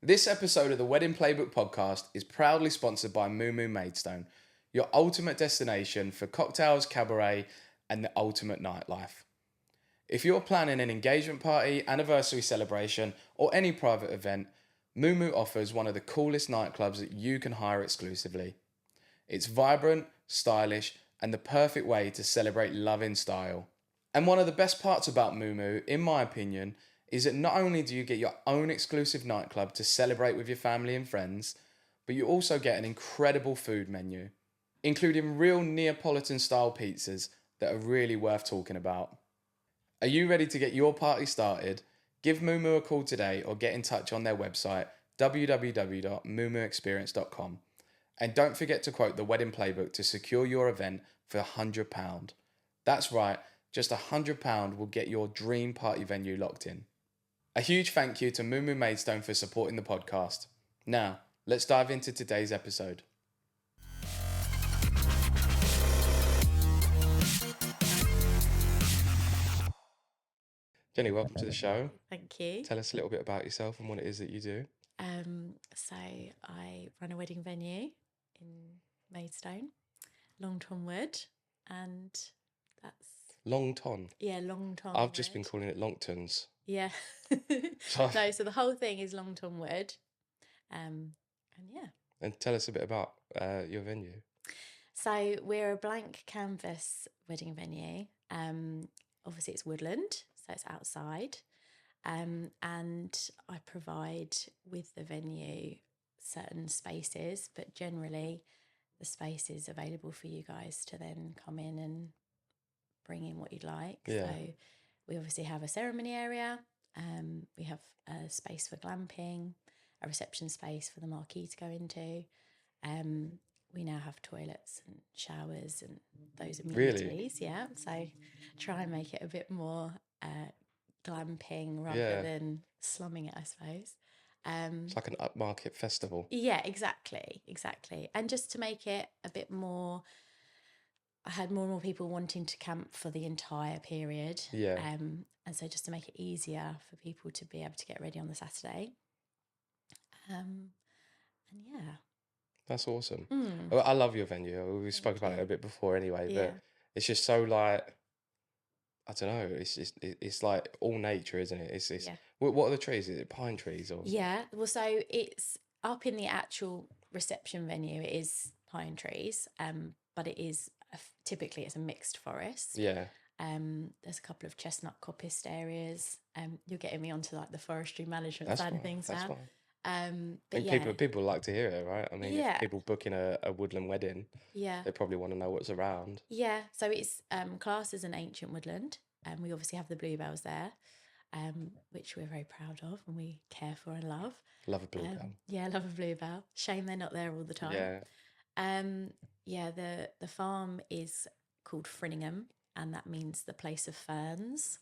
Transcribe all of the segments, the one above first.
This episode of the Wedding Playbook podcast is proudly sponsored by Moo Moo Maidstone, your ultimate destination for cocktails, cabaret, and the ultimate nightlife. If you're planning an engagement party, anniversary celebration, or any private event, Moo Moo offers one of the coolest nightclubs that you can hire exclusively. It's vibrant, stylish, and the perfect way to celebrate love in style. And one of the best parts about Moo Moo, in my opinion, is that not only do you get your own exclusive nightclub to celebrate with your family and friends, but you also get an incredible food menu, including real Neapolitan style pizzas that are really worth talking about. Are you ready to get your party started? Give Moo Moo a call today or get in touch on their website www.moomooexperience.com. And don't forget to quote the Wedding Playbook to secure your event for £100. That's right, just £100 will get your dream party venue locked in. A huge thank you to Moo Moo Maidstone for supporting the podcast. Now, let's dive into today's episode. Jenny, welcome to the show. Thank you. Tell us a little bit about yourself and what it is that you do. So I run a wedding venue in Maidstone, Longton Woods, and that's... Longton? Yeah, Longton I've just been calling it Longtons. Yeah. No, so the whole thing is Longton Woods. And yeah. And tell us a bit about your venue. So we're a blank canvas wedding venue. Obviously it's Woodland, so it's outside. And I provide with the venue certain spaces, but generally the space is available for you guys to then come in and bring in what you'd like. Yeah. So we obviously have a ceremony area. We have a space for glamping, a reception space for the marquee to go into. We now have toilets and showers and those amenities. Really? Yeah. So try and make it a bit more glamping rather than slumming it, I suppose. It's like an upmarket festival. Yeah, exactly. And just to make it a bit more, I had more and more people wanting to camp for the entire period. Yeah. And so just to make it easier for people to be able to get ready on the Saturday. And yeah. That's awesome. Well, I love your venue. We spoke about it a bit before anyway, but it's just so like, I don't know, it's like all nature, isn't it? It's What are the trees? Is it pine trees or? Yeah, well, so it's up in the actual reception venue, it is pine trees, but it is typically it's a mixed forest. Yeah. There's a couple of chestnut coppice areas. You're getting me onto like the forestry management That's side fine. of things That's now. fine. But People like to hear it, right? I mean, Yeah. if people booking a woodland wedding, yeah, they probably want to know what's around. yeah. So it's classed as an ancient woodland, and we obviously have the bluebells there, which we're very proud of and we care for and love. Love a bluebell. Yeah, love a bluebell. Shame they're not there all the time. Yeah. The farm is called Frinningham, and that means the place of ferns,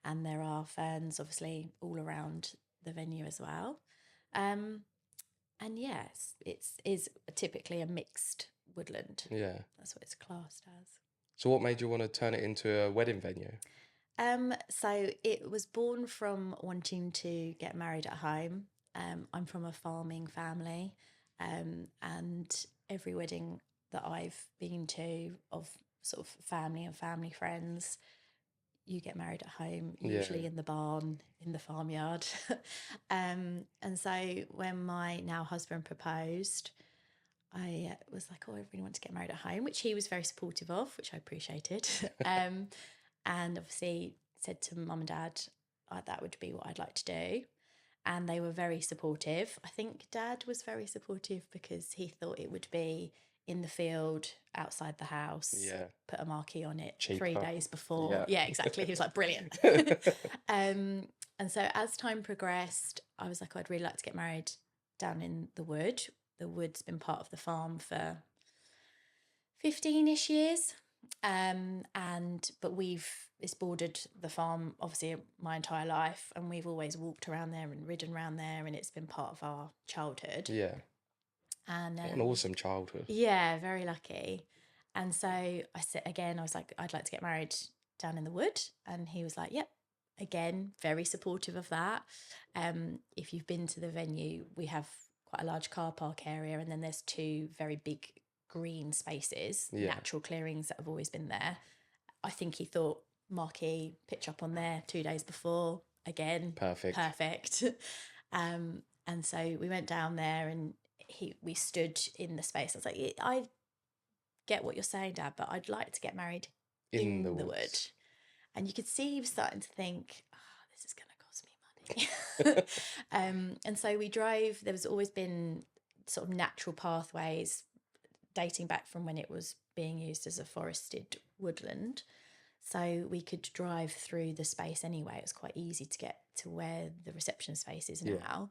and there are ferns obviously all around the venue as well. And yes, it is typically a mixed woodland. Yeah. That's what it's classed as. So what made you want to turn it into a wedding venue? So it was born from wanting to get married at home. I'm from a farming family, and every wedding that I've been to of sort of family and family friends, you get married at home, usually in the barn, in the farmyard. And so when my now husband proposed, I was like, oh, I really want to get married at home, which he was very supportive of, which I appreciated. And obviously said to mum and dad, that would be what I'd like to do. And they were very supportive. I think dad was very supportive because he thought it would be in the field outside the house, put a marquee on it. Cheaper. 3 days before. Yeah, exactly. He was like, brilliant. And so as time progressed, I was like, I'd really like to get married down in the wood. The wood's been part of the farm for 15-ish years. But it's bordered the farm obviously my entire life, and we've always walked around there and ridden around there, and it's been part of our childhood. Yeah. And what an awesome childhood. Yeah, very lucky. And so I said again, I was like, I'd like to get married down in the wood, and he was like, yep, again, very supportive of that. If you've been to the venue, we have quite a large car park area, and then there's 2 very big green spaces, natural clearings that have always been there. I think he thought marquee, pitch up on there 2 days before. Again, perfect. And so we went down there, and we stood in the space. I was like, I get what you're saying, Dad, but I'd like to get married in the wood. And you could see he was starting to think, this is going to cost me money. And so we drove. There was always been sort of natural pathways dating back from when it was being used as a forested woodland. So we could drive through the space anyway. It was quite easy to get to where the reception space is now.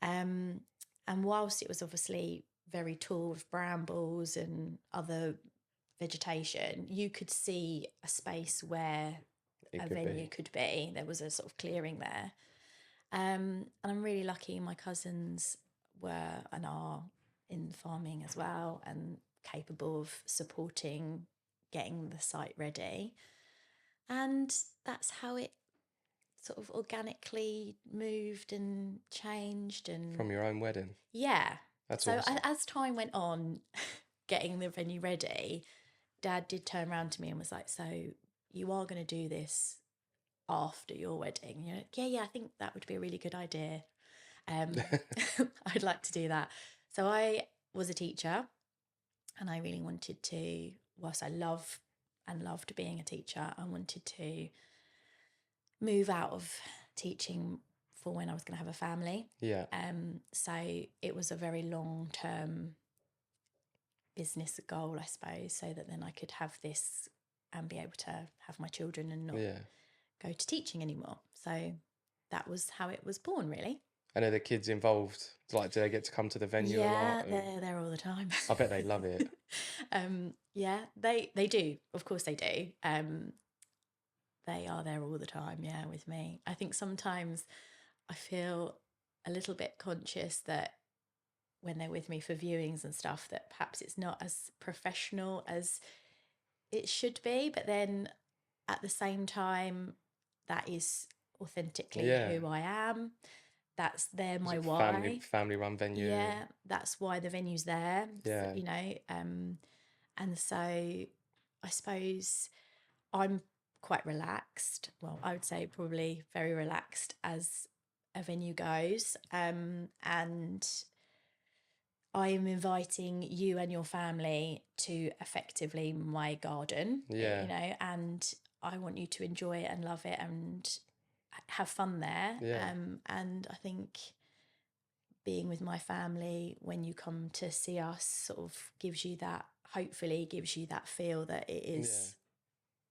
And whilst it was obviously very tall with brambles and other vegetation, you could see a space where a venue could be. There was a sort of clearing there. And I'm really lucky my cousins were and are in farming as well, and capable of supporting getting the site ready. And that's how it sort of organically moved and changed. And from your own wedding? Yeah. That's so awesome. As time went on, getting the venue ready, Dad did turn around to me and was like, so you are going to do this after your wedding? You're like, yeah, I think that would be a really good idea. I'd like to do that. So I was a teacher, and I really wanted to, whilst I loved being a teacher, I wanted to move out of teaching for when I was going to have a family. Yeah. So it was a very long-term business goal, I suppose, so that then I could have this and be able to have my children and not go to teaching anymore. So that was how it was born, really. And are the kids involved? Like, do they get to come to the venue a lot? Yeah, they're there all the time. I bet they love it. Yeah, they do. Of course they do. They are there all the time, with me. I think sometimes I feel a little bit conscious that when they're with me for viewings and stuff, that perhaps it's not as professional as it should be. But then at the same time, that is authentically who I am. They're my why. Family run venue. Yeah, that's why the venue's there. Yeah. And so I suppose I'm quite relaxed. Well, I would say probably very relaxed as a venue goes. And I am inviting you and your family to effectively my garden. Yeah. And I want you to enjoy it and love it and have fun there. Yeah. And I think being with my family when you come to see us sort of hopefully gives you that feel that it is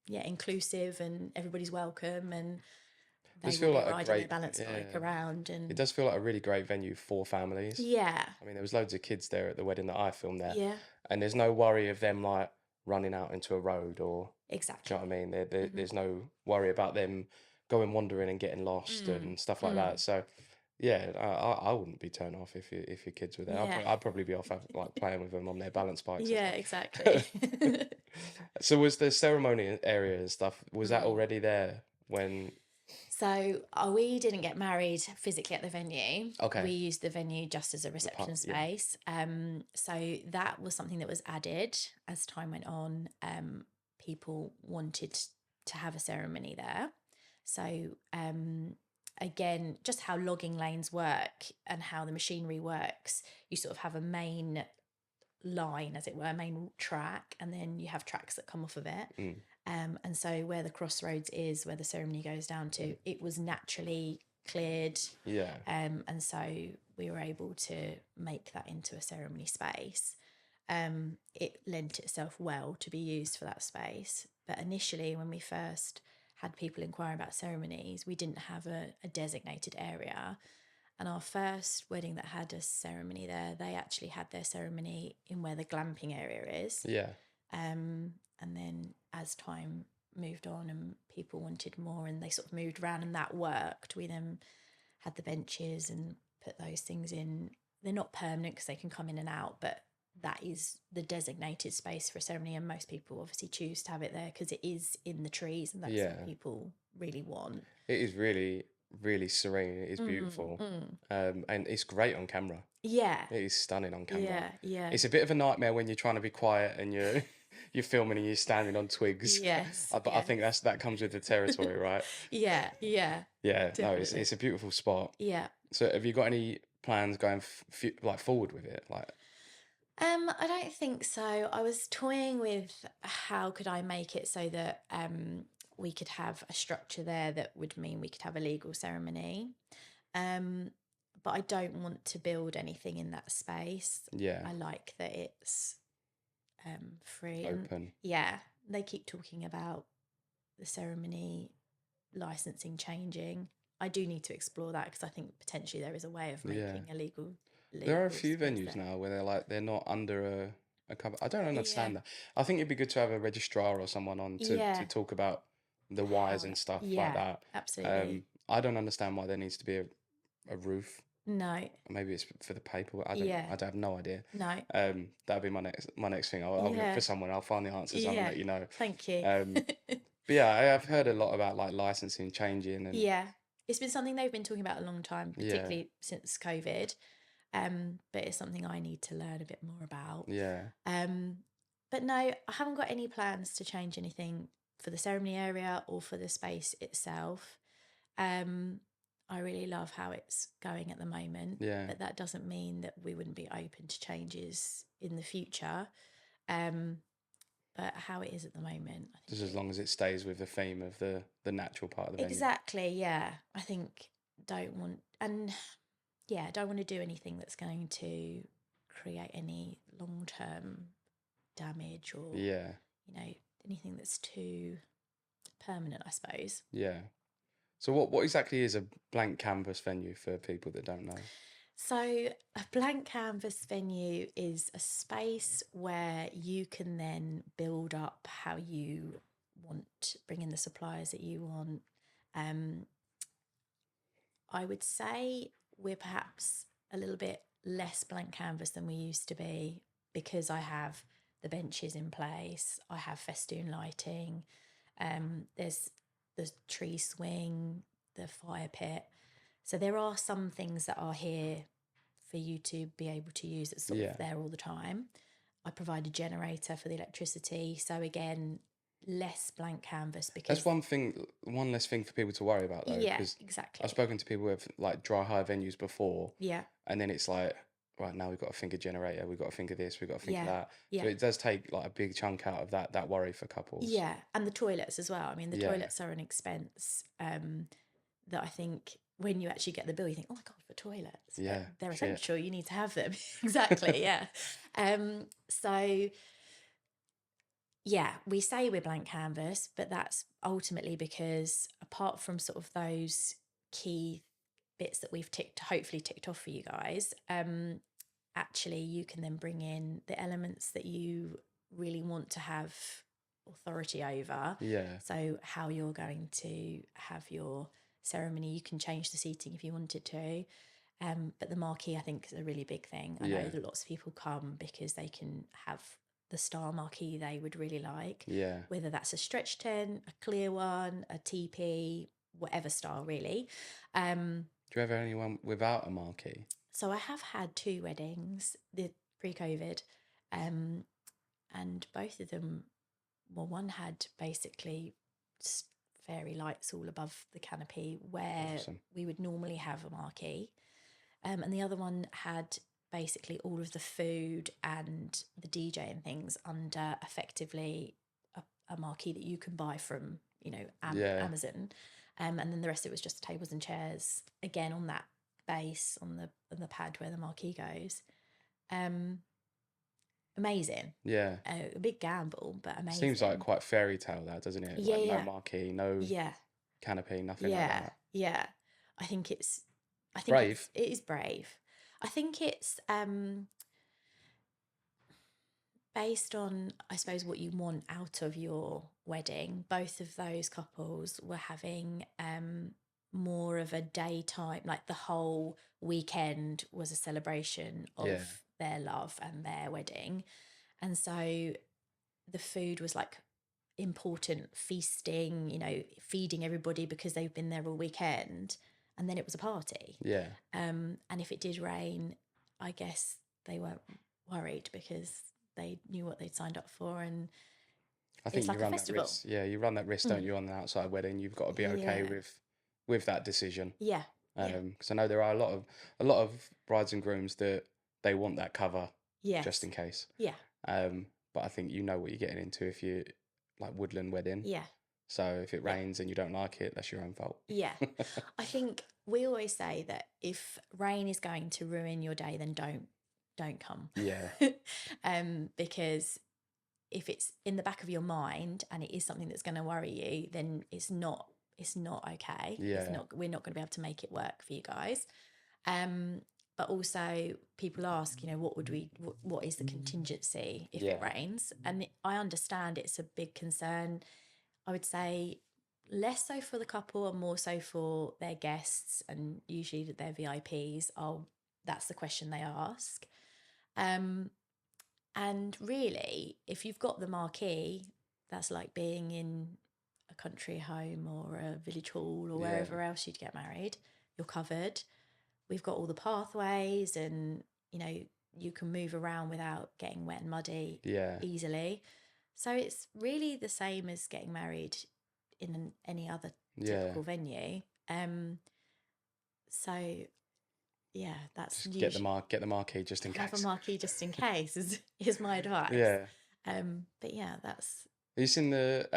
inclusive and everybody's welcome, and they will be riding their balance bike around. And it does feel like a really great venue for families. Yeah. I mean, there was loads of kids there at the wedding that I filmed there. Yeah. And there's no worry of them like running out into a road or... Exactly. Do you know what I mean? There's no worry about them going wandering and getting lost and stuff like that. So yeah, I wouldn't be turned off if your kids were there. I'd probably be off like playing with them on their balance bikes. Yeah, exactly. So was the ceremony area and stuff, was that already there when... So we didn't get married physically at the venue. Okay. We used the venue just as a reception space. So that was something that was added as time went on. People wanted to have a ceremony there. So again, just how logging lanes work and how the machinery works, you sort of have a main line, as it were, main track, and then you have tracks that come off of it. And so where the crossroads is, where the ceremony goes down to, it was naturally cleared. Yeah. And so we were able to make that into a ceremony space. It lent itself well to be used for that space. But initially, when we first had people inquiring about ceremonies, we didn't have a designated area. And our first wedding that had a ceremony there, they actually had their ceremony in where the glamping area is. Yeah. And then as time moved on and people wanted more and they sort of moved around and that worked, we then had the benches and put those things in. They're not permanent because they can come in and out, but that is the designated space for a ceremony, and most people obviously choose to have it there because it is in the trees and that's what people really want. It is really, really serene. It is beautiful. And it's great on camera. Yeah, It is stunning on camera. yeah. It's a bit of a nightmare when you're trying to be quiet and you're you're filming and you're standing on twigs. Yes, But I think that comes with the territory, right? yeah, Yeah, no, definitely. it's a beautiful spot. Yeah. So have you got any plans going like forward with it? Like, I don't think so. I was toying with how could I make it so that we could have a structure there that would mean we could have a legal ceremony. Um, but I don't want to build anything in that space. yeah, I like that it's free. And open. yeah, they keep talking about the ceremony licensing changing. I do need to explore that because I think potentially there is a way of making a legal. There are a few space venues there. now where they're not under a cover. I don't Yeah. understand that. I think it'd be good to have a registrar or someone on to talk about the whys and stuff like that. Absolutely. I don't understand why there needs to be a roof. No. Maybe it's for the paperwork. I don't have no idea. No. That'd be my next thing. I'll look for someone. I'll find the answers and I'll let you know. Thank you. But yeah, I've heard a lot about like licensing changing and it's been something they've been talking about a long time, particularly since COVID. But it's something I need to learn a bit more about. Yeah. But no, I haven't got any plans to change anything for the ceremony area or for the space itself. I really love how it's going at the moment. Yeah. But that doesn't mean that we wouldn't be open to changes in the future. But how it is at the moment, I think Just as long as it stays with the theme of the natural part of the venue. exactly, yeah. I think don't want to do anything that's going to create any long-term damage or anything that's too permanent, I suppose. Yeah. So what exactly is a blank canvas venue for people that don't know? So a blank canvas venue is a space where you can then build up how you want, bring in the suppliers that you want. I would say we're perhaps a little bit less blank canvas than we used to be because I have the benches in place, I have festoon lighting, there's the tree swing, the fire pit. So there are some things that are here for you to be able to use that's sort of there all the time. I provide a generator for the electricity. So again, less blank canvas because... That's one less thing for people to worry about though. Yeah, exactly. I've spoken to people who have like dry hire venues before. Yeah. And then it's like, right, now we've got to think of generator, we've got to think of this, we've got to think of that. Yeah. So it does take like a big chunk out of that worry for couples. Yeah, and the toilets as well. I mean, the toilets are an expense that I think when you actually get the bill, you think, oh my God, for toilets. Yeah. But they're essential, you need to have them. Exactly, yeah. So, yeah, we say we're blank canvas, but that's ultimately because apart from sort of those key bits that we've hopefully ticked off for you guys, actually you can then bring in the elements that you really want to have authority over. Yeah. So how you're going to have your ceremony, you can change the seating if you wanted to. But the marquee, I think, is a really big thing. I know that lots of people come because they can have the star marquee they would really like. Yeah. Whether that's a stretch tent, a clear one, a TP, whatever style really. Do you ever have anyone without a marquee? So I have had 2 weddings, the pre-COVID, and both of them, well, one had basically fairy lights all above the canopy where we would normally have a marquee. And the other one had basically all of the food and the DJ and things under effectively a marquee that you can buy from, Amazon. And then the rest of it was just tables and chairs, again, on that base, on the pad where the marquee goes. Amazing. Yeah. A big gamble, but amazing. Seems like quite fairy tale that, doesn't it? Yeah, like no marquee, no canopy, nothing like that. Yeah. I think Brave. it is brave. I think it's based on, I suppose, what you want out of your wedding. Both of those couples were having more of a daytime, like the whole weekend was a celebration of their love and their wedding. And so the food was like important feasting, you know, feeding everybody because they've been there all weekend, and then it was a party. Yeah. And if it did rain, I guess they weren't worried because they knew what they'd signed up for, and I think it's you like a run that festival. risk. Yeah, you run that risk, don't you, on an outside wedding? You've got to be okay Yeah. with that decision. Yeah. Yeah. Because I know there are a lot of brides and grooms that they want that cover just Yes. in case. Yeah. But I think you know what you're getting into if you like woodland wedding. Yeah. So if it Yeah. rains and you don't like it, that's your own fault. Yeah. I think we always say that if rain is going to ruin your day, then don't come. Yeah. Because if it's in the back of your mind and it is something that's going to worry you, then it's not okay. Yeah. We're not going to be able to make it work for you guys. But also people ask, you know, what is the contingency if it Yeah. rains? And I understand it's a big concern. I would say less so for the couple and more so for their guests, and usually their VIPs. That's the question they ask. And really, if you've got the marquee, that's like being in a country home or a village hall or wherever else you'd get married. You're covered. We've got all the pathways, and, you know, you can move around without getting wet and muddy easily. So it's really the same as getting married in any other typical venue. So yeah, that's just get the marquee just in case. Have a marquee just in case is my advice. Yeah. But yeah, that's. Have you seen the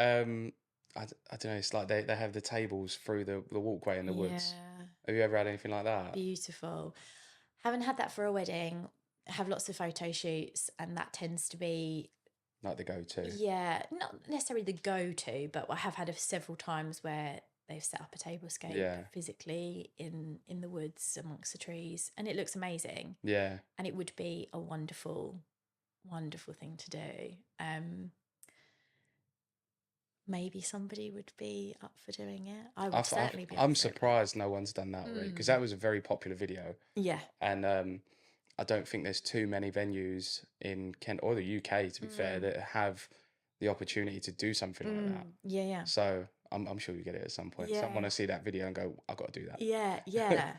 I don't know, it's like they have the tables through the walkway in the woods. Have you ever had anything like that? Beautiful. Haven't had that for a wedding. Have lots of photo shoots, and that tends to be like the go-to. Yeah, not necessarily the go-to, but I have had several times where they've set up a tablescape physically in the woods amongst the trees, and it looks amazing. Yeah. And it would be a wonderful, wonderful thing to do. Maybe somebody would be up for doing it. I would certainly be up I'm for surprised no one's done that already, because that was a very popular video. Yeah. And I don't think there's too many venues in Kent or the UK, to be fair, that have the opportunity to do something like that. Yeah, yeah. So I'm sure you get it at some point. Yeah. So I want to see that video and go, I've got to do that. Yeah, yeah.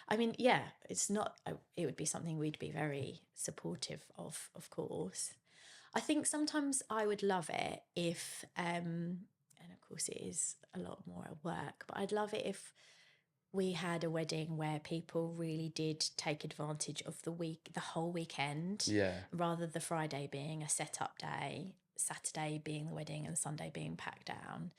I mean, yeah, it's not. It would be something we'd be very supportive of course. I think sometimes I would love it if, and of course it is a lot more at work, but I'd love it if we had a wedding where people really did take advantage of the whole weekend. Yeah. Rather the Friday being a set-up day, Saturday being the wedding, and Sunday being packed down.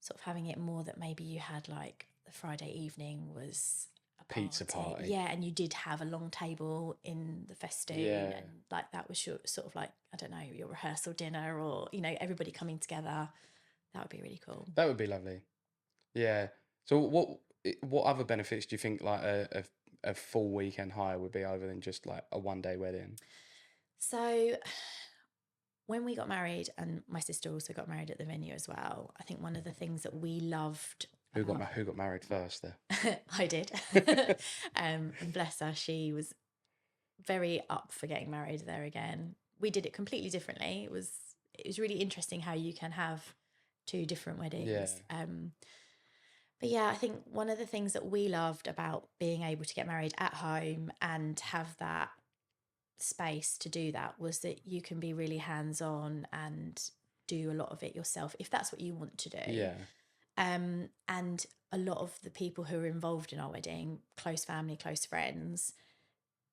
Sort of having it more that maybe you had like the Friday evening was a pizza party. Yeah, and you did have a long table in the festoon, and like that was sort of like, I don't know, your rehearsal dinner, or, you know, everybody coming together. That would be really cool. That would be lovely. Yeah. So what other benefits do you think like a full weekend hire would be, other than just like a one-day wedding? So when we got married, and my sister also got married at the venue as well, I think one of the things that we loved. Who got married first there? I did. And bless her, she was very up for getting married there again. We did it completely differently. It was really interesting how you can have two different weddings. Yeah. But yeah, I think one of the things that we loved about being able to get married at home and have that space to do that was that you can be really hands-on and do a lot of it yourself if that's what you want to do. Yeah. And a lot of the people who are involved in our wedding, close family, close friends,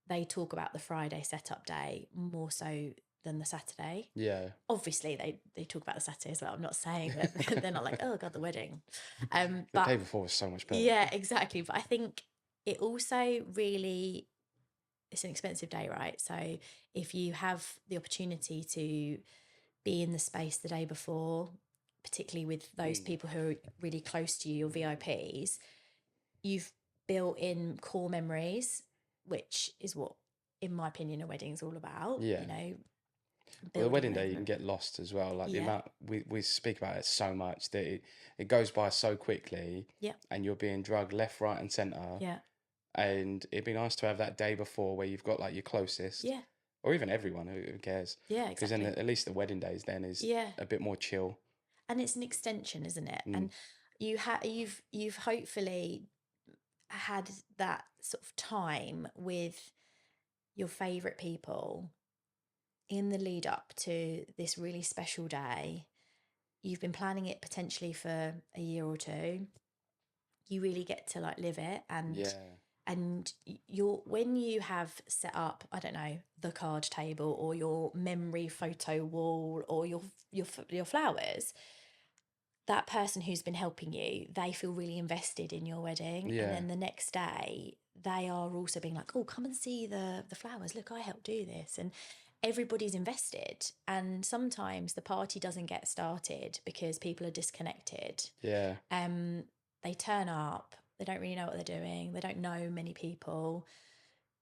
they talk about the Friday setup day more so than the Saturday. Yeah. Obviously, they talk about the Saturday as well. I'm not saying that they're not like, oh God, the wedding. The day before was so much better. Yeah, exactly. But I think it also really, it's an expensive day, right? So if you have the opportunity to be in the space the day before, particularly with those people who are really close to you, your VIPs, you've built in core memories, which is what, in my opinion, a wedding is all about. Yeah. You know, well, the wedding day you can get lost as well. Like the amount we speak about it so much that it goes by so quickly. Yeah. And you're being drugged left, right, and centre. Yeah. And it'd be nice to have that day before where you've got like your closest. Yeah. or even everyone who cares. Yeah, Because then exactly. at least the wedding days then is Yeah. a bit more chill. And it's an extension, isn't it? Mm. And you've hopefully had that sort of time with your favorite people in the lead up to this really special day. You've been planning it potentially for a year or two. You really get to like live it, Yeah. and you're when you have set up, I don't know, the card table or your memory photo wall or your flowers, that person who's been helping you, they feel really invested in your wedding. And Yeah. then the next day, they are also being like, oh, come and see the flowers. Look, I helped do this. And everybody's invested. And sometimes the party doesn't get started because people are disconnected. Yeah. They turn up, they don't really know what they're doing, they don't know many people.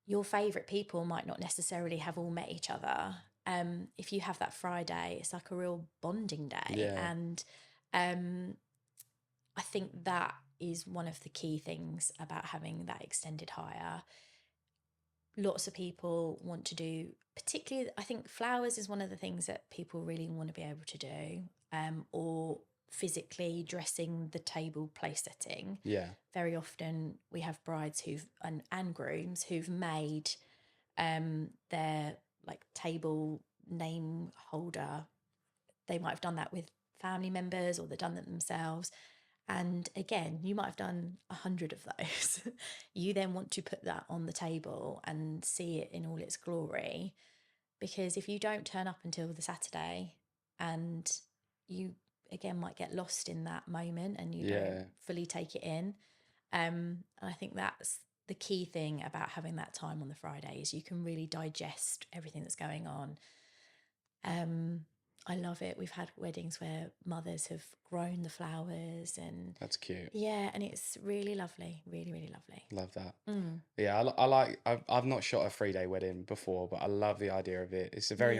Your favourite people might not necessarily have all met each other. If you have that Friday, it's like a real bonding day. Yeah. And I think that is one of the key things about having that extended hire. Lots of people want to do, particularly, I think flowers is one of the things that people really want to be able to do, or physically dressing the table, place setting. Yeah. Very often we have brides and grooms who've made their like table name holder. They might have done that with family members or they've done it themselves. And again, you might have done 100 of those. You then want to put that on the table and see it in all its glory. Because if you don't turn up until the Saturday and you, again, might get lost in that moment and you don't fully take it in. And I think that's the key thing about having that time on the Friday is you can really digest everything that's going on. I love it. We've had weddings where mothers have grown the flowers and That's cute. yeah, and it's really lovely, really, really lovely. Love that. Yeah, I like. I've not shot a 3-day wedding before, but I love the idea of it. It's a very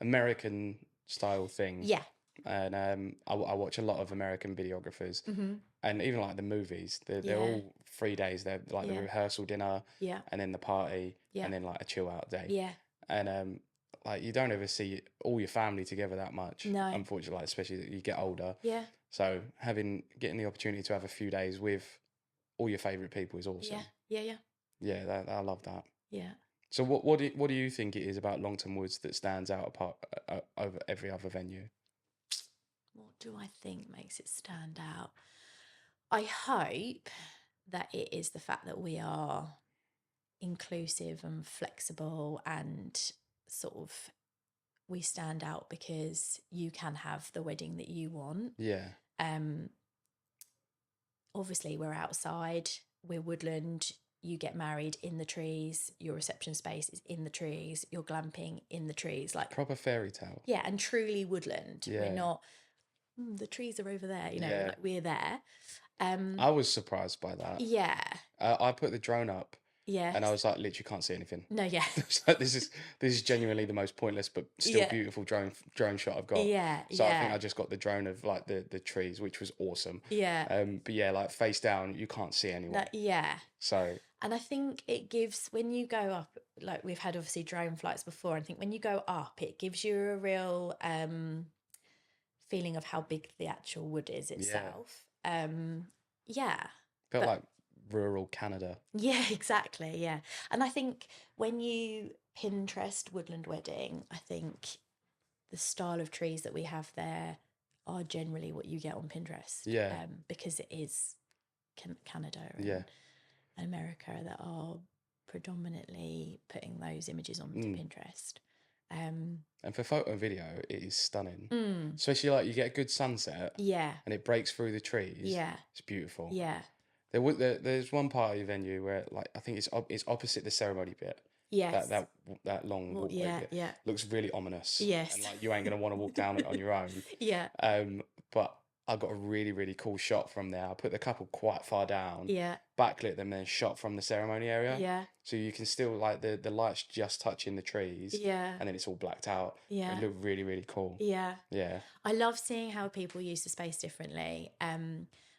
American style thing. Yeah. And I watch a lot of American videographers, and even like the movies. They're all 3 days. They're like the rehearsal dinner, and then the party, and then like a chill out day. Yeah. And like you don't ever see all your family together that much. No. Unfortunately, like, especially as you get older. Yeah. So getting the opportunity to have a few days with all your favourite people is awesome. Yeah. Yeah, I love that. Yeah. So what do you think it is about Longton Woods that stands out apart over every other venue? What do I think makes it stand out? I hope that it is the fact that we are inclusive and flexible and sort of we stand out because you can have the wedding that you want. Yeah. Obviously we're outside, we're woodland, you get married in the trees, your reception space is in the trees, you're glamping in the trees, like proper fairy tale. Yeah, and truly woodland. Yeah. We're not the trees are over there, like we're there. I was surprised by that. Yeah. I put the drone up. Yeah. And I was like, literally can't see anything. No, yeah. Like, this is genuinely the most pointless but still beautiful drone shot I've got. Yeah. So I think I just got the drone of like the trees, which was awesome. Yeah. But yeah, like face down, you can't see anyone. Yeah. So. And I think it gives, when you go up, like we've had obviously drone flights before, I think when you go up, it gives you a real feeling of how big the actual wood is itself. Yeah. Felt like rural Canada. Yeah, exactly. Yeah. And I think when you Pinterest woodland wedding, I think the style of trees that we have there are generally what you get on Pinterest. Yeah. Because it is Canada and America that are predominantly putting those images onto Pinterest. And for photo and video, it is stunning. Especially like you get a good sunset. Yeah. And it breaks through the trees. Yeah. It's beautiful. Yeah. There's one party venue where like I think it's opposite the ceremony bit. Yes. That long walkway bit. Yeah. Looks really ominous. Yes. And like you ain't gonna want to walk down it on your own. Yeah. But I got a really, really cool shot from there. I put the couple quite far down. Yeah. Backlit them, then shot from the ceremony area. Yeah. So you can still like the lights just touching the trees. Yeah. And then it's all blacked out. Yeah. It looked really, really cool. Yeah. Yeah. I love seeing how people use the space differently.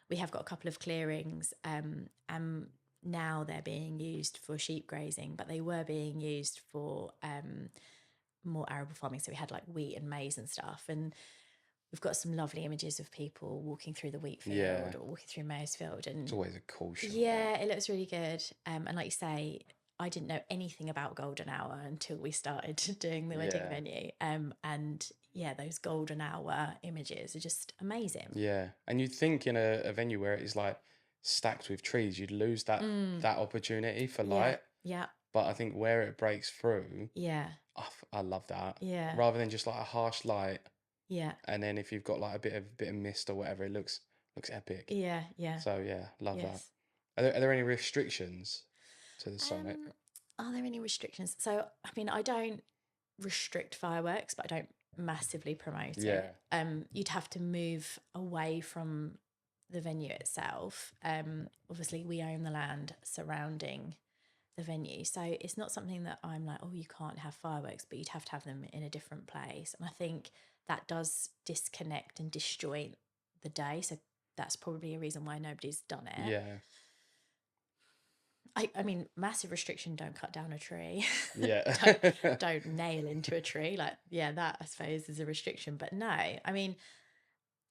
We have got a couple of clearings, and now they're being used for sheep grazing, but they were being used for more arable farming. So we had like wheat and maize and stuff. And we've got some lovely images of people walking through the wheat field or walking through maize field. And it's always a cool shot. Yeah, it looks really good. And like you say, I didn't know anything about golden hour until we started doing the wedding venue. And yeah, those golden hour images are just amazing. Yeah. And you'd think in a venue where it is like stacked with trees, you'd lose that opportunity for light. Yeah. But I think where it breaks through, Yeah. I love that. Yeah. Rather than just like a harsh light. Yeah. And then if you've got like a bit of mist or whatever, it looks epic. Yeah. Yeah. So yeah, love that. Are there any restrictions to the summit? Are there any restrictions? So I mean, I don't restrict fireworks, but I don't massively promote it. You'd have to move away from the venue itself. Obviously we own the land surrounding the venue, so it's not something that I'm like, oh, you can't have fireworks, but you'd have to have them in a different place. And I think that does disconnect and disjoint the day, so that's probably a reason why nobody's done it. Yeah. I mean, massive restriction, don't cut down a tree. Yeah. don't nail into a tree. Like, yeah, that I suppose is a restriction. But no, I mean,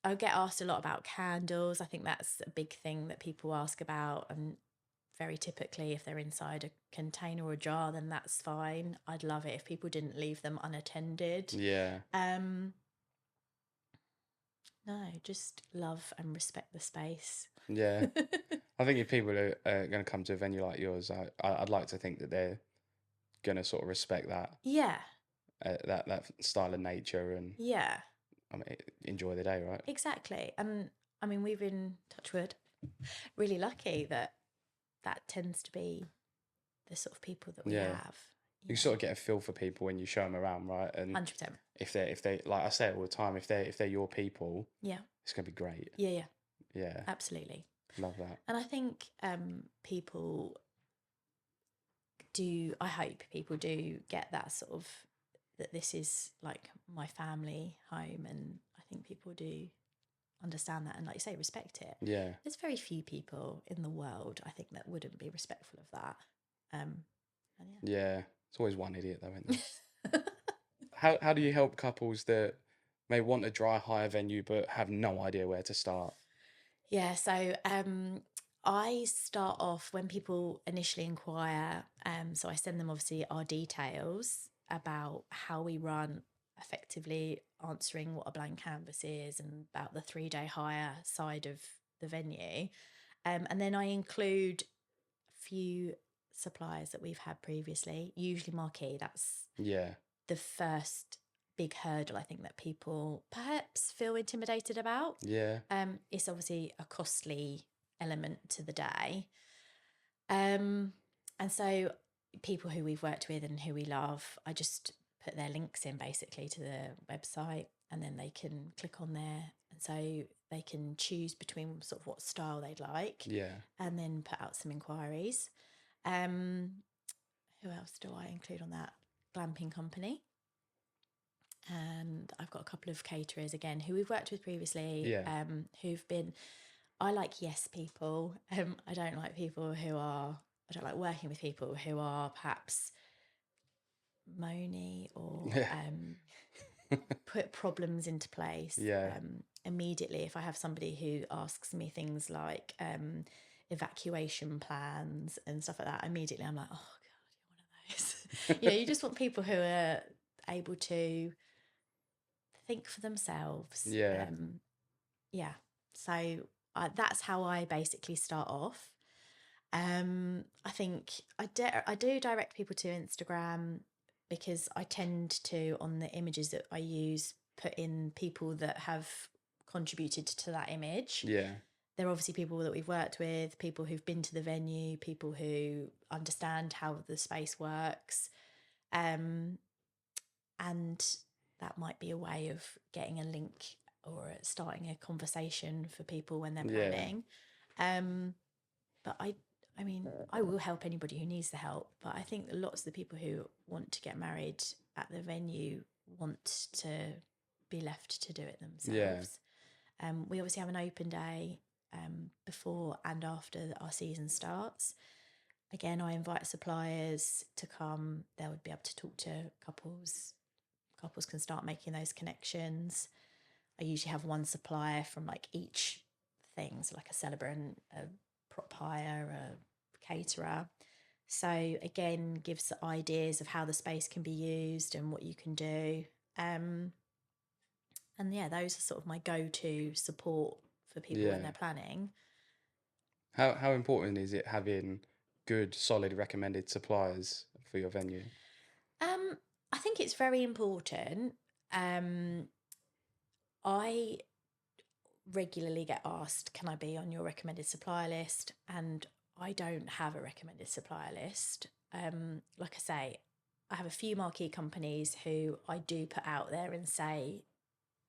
I get asked a lot about candles. I think that's a big thing that people ask about. And very typically, if they're inside a container or a jar, then that's fine. I'd love it if people didn't leave them unattended. Yeah. No, just love and respect the space. Yeah. I think if people are going to come to a venue like yours, I'd like to think that they're going to sort of respect that. Yeah. That style of nature and I mean, enjoy the day, right? Exactly. And I mean, we've been, touch wood, really lucky that tends to be the sort of people that we have. You sort of get a feel for people when you show them around, right? And 100%. If they like I say it all the time, if they're your people, it's gonna be great. Yeah, absolutely. Love that. And I think people do. I hope people do get that sort of, that this is like my family home, and I think people do understand that and, like you say, respect it. Yeah. There's very few people in the world, I think, that wouldn't be respectful of that. Yeah. It's always one idiot though, isn't there? How do you help couples that may want a dry hire venue but have no idea where to start? Yeah, so I start off when people initially inquire. So I send them obviously our details about how we run, effectively answering what a blank canvas is and about the 3-day hire side of the venue. And then I include a few suppliers that we've had previously, usually marquee. That's the first big hurdle I think that people perhaps feel intimidated about. It's obviously a costly element to the day, and so people who we've worked with and who we love, I just put their links in basically to the website, and then they can click on there, and so they can choose between sort of what style they'd like, and then put out some inquiries. Who else do I include on that? Glamping company. And I've got a couple of caterers again who we've worked with previously, who've been, I like yes people. I don't like people who are, I don't like working with people who are perhaps moany or put problems into place. Immediately, if I have somebody who asks me things like evacuation plans and stuff like that, immediately I'm like, oh God, you're one of those. You just want people who are able to think for themselves. So that's how I basically start off. I think I do direct people to Instagram, because I tend to, on the images that I use, put in people that have contributed to that image. They're obviously people that we've worked with, people who've been to the venue, people who understand how the space works, and that might be a way of getting a link or starting a conversation for people when they're planning. But I mean, I will help anybody who needs the help, but I think lots of the people who want to get married at the venue want to be left to do it themselves. We obviously have an open day before and after our season starts. again, I invite suppliers to come. They would be able to talk to couples. Couples can start making those connections. I usually have one supplier from like each thing, so like a celebrant, a prop hire, a caterer. So again, gives ideas of how the space can be used and what you can do. And yeah, those are sort of my go-to support for people when Yeah. they're planning. How important is it having good, solid recommended suppliers for your venue? I think it's very important. I regularly get asked, can I be on your recommended supplier list? And I don't have a recommended supplier list. Like I say, I have a few marquee companies who I do put out there and say,